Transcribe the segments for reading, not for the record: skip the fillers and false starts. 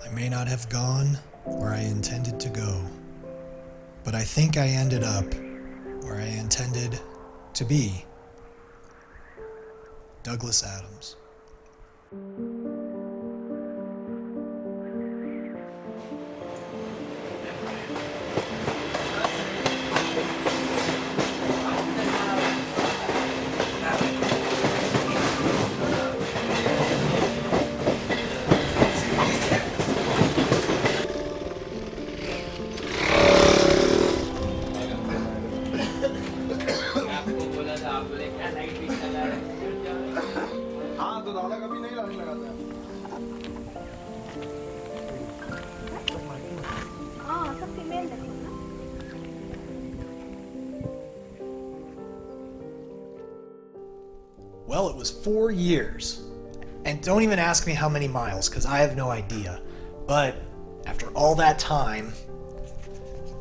I may not have gone where I intended to go, but I think I ended up where I intended to be. Douglas Adams. हाँ तो दादा कभी नहीं लाने लगाता है हाँ सब फीमेल देखो ना। Well, it was 4 years. And don't even ask me how many miles, because I have no idea. But after all that time,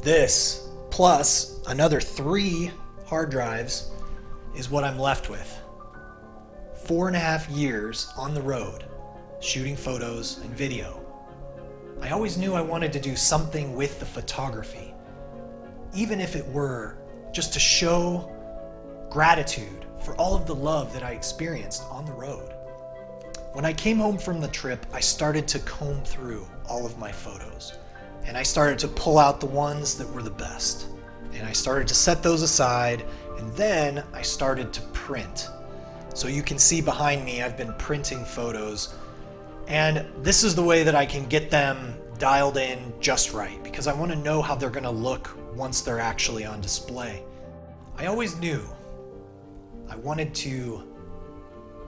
this plus another 3 hard drives is what I'm left with. 4.5 years on the road, shooting photos and video. I always knew I wanted to do something with the photography, even if it were just to show gratitude for all of the love that I experienced on the road. When I came home from the trip, I started to comb through all of my photos, and I started to pull out the ones that were the best. And I started to set those aside, and then I started to print. So you can see behind me, I've been printing photos, and this is the way that I can get them dialed in just right, because I want to know how they're going to look once they're actually on display. I always knew I wanted to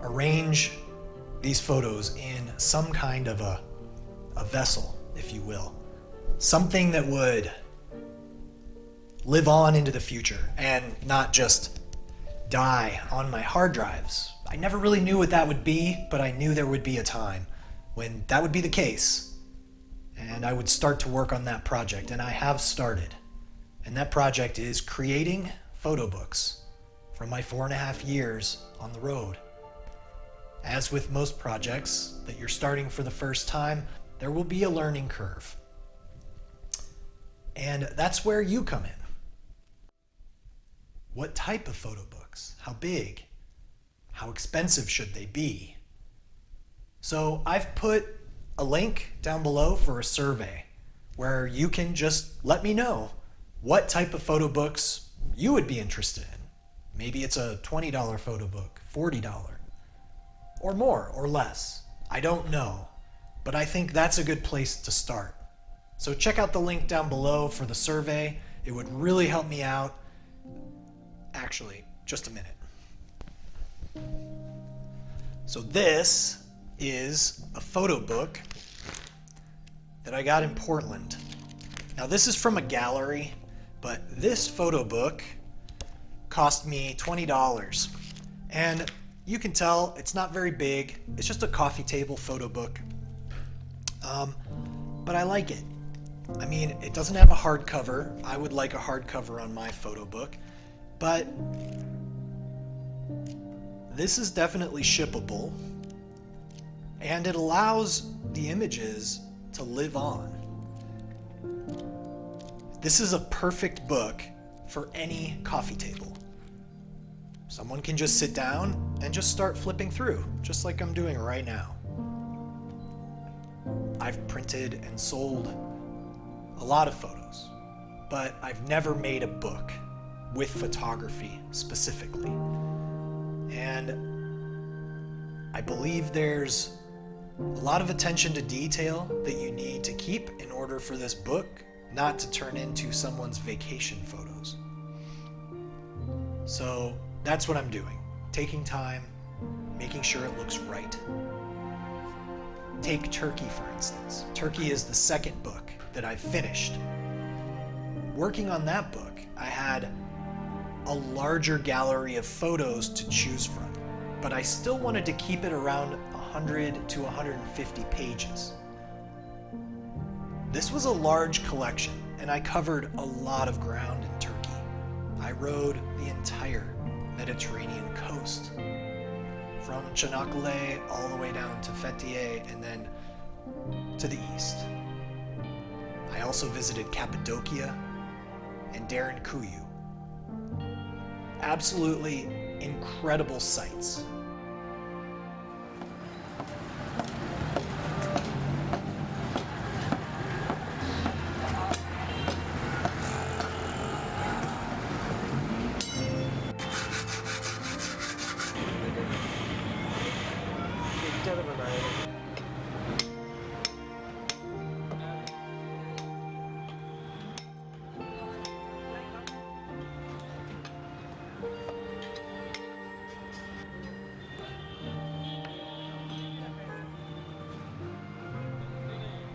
arrange these photos in some kind of a vessel, if you will. Something that would live on into the future and not just die on my hard drives. I never really knew what that would be, but I knew there would be a time when that would be the case. And I would start to work on that project, and I have started. And that project is creating photo books from my 4.5 years on the road. As with most projects that you're starting for the first time, there will be a learning curve. And that's where you come in. What type of photo books? How big? How expensive should they be? So I've put a link down below for a survey where you can just let me know what type of photo books you would be interested in. Maybe it's a $20 photo book, $40, or more or less. I don't know, but I think that's a good place to start. So check out the link down below for the survey. It would really help me out. Actually, just a minute. So this is a photo book that I got in Portland. Now this is from a gallery, but this photo book cost me $20. And you can tell it's not very big. It's just a coffee table photo book. But I like it. I mean, it doesn't have a hardcover. I would like a hardcover on my photo book. But this is definitely shippable, and it allows the images to live on. This is a perfect book for any coffee table. Someone can just sit down and just start flipping through, just like I'm doing right now. I've printed and sold a lot of photos, but I've never made a book with photography specifically. And I believe there's a lot of attention to detail that you need to keep in order for this book not to turn into someone's vacation photos. So that's what I'm doing. Taking time, making sure it looks right. Take Turkey, for instance. Turkey is the second book that I've finished. Working on that book, I had a larger gallery of photos to choose from, but I still wanted to keep it around 100 to 150 pages. This was a large collection, and I covered a lot of ground in Turkey. I rode the entire Mediterranean coast, from Çanakkale all the way down to Fethiye, and then to the east. I also visited Cappadocia and Derinkuyu. Absolutely incredible sights.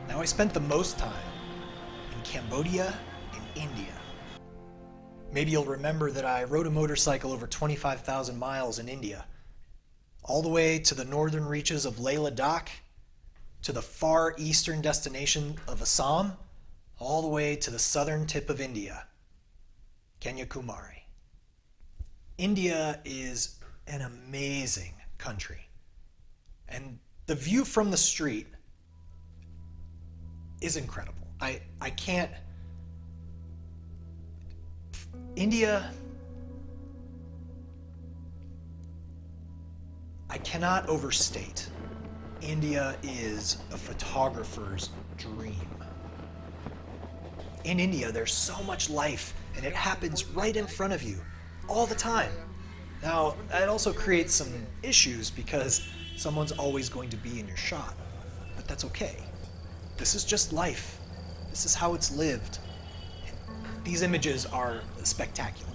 Now, I spent the most time in Cambodia and India. Maybe you'll remember that I rode a motorcycle over 25,000 miles in India, all the way to the northern reaches of Leh Ladakh, to the far eastern destination of Assam, all the way to the southern tip of India, Kanyakumari. India is an amazing country, and the view from the street is incredible. I can't. India, I cannot overstate. India is a photographer's dream. In India, there's so much life, and it happens right in front of you all the time. Now, that also creates some issues because someone's always going to be in your shot, but that's okay. This is just life. This is how it's lived. And these images are spectacular.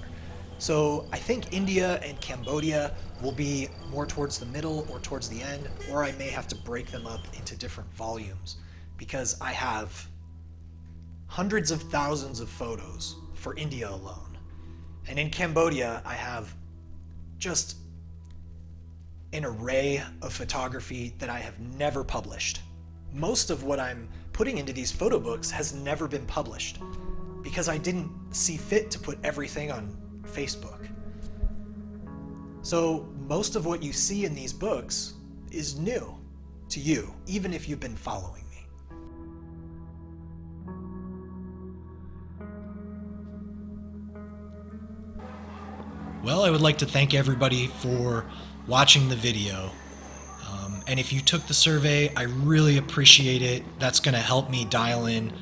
So I think India and Cambodia will be more towards the middle or towards the end, or I may have to break them up into different volumes because I have hundreds of thousands of photos for India alone. And in Cambodia, I have just an array of photography that I have never published. Most of what I'm putting into these photo books has never been published because I didn't see fit to put everything on Facebook. So most of what you see in these books is new to you, even if you've been following me. Well, I would like to thank everybody for watching the video. And if you took the survey, I really appreciate it. That's going to help me dial in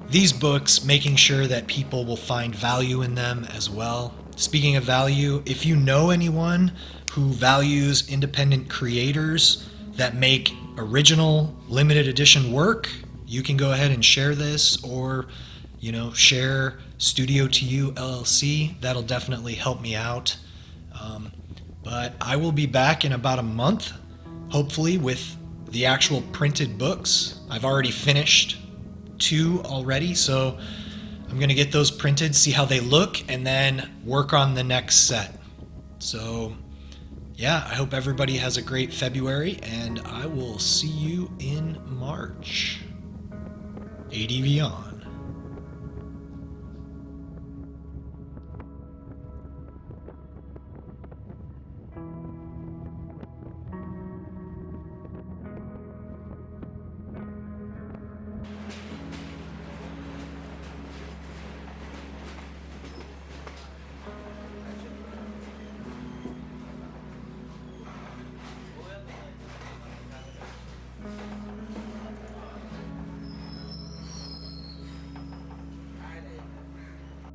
these books, making sure that people will find value in them as well. Speaking of value, if you know anyone who values independent creators that make original limited edition work, you can go ahead and share this, or share Studio to You LLC. That'll definitely help me out. But I will be back in about a month, hopefully with the actual printed books. I've already finished 2 already, so I'm going to get those printed, see how they look, and then work on the next set. So yeah, I hope everybody has a great February, and I will see you in March. ADV on.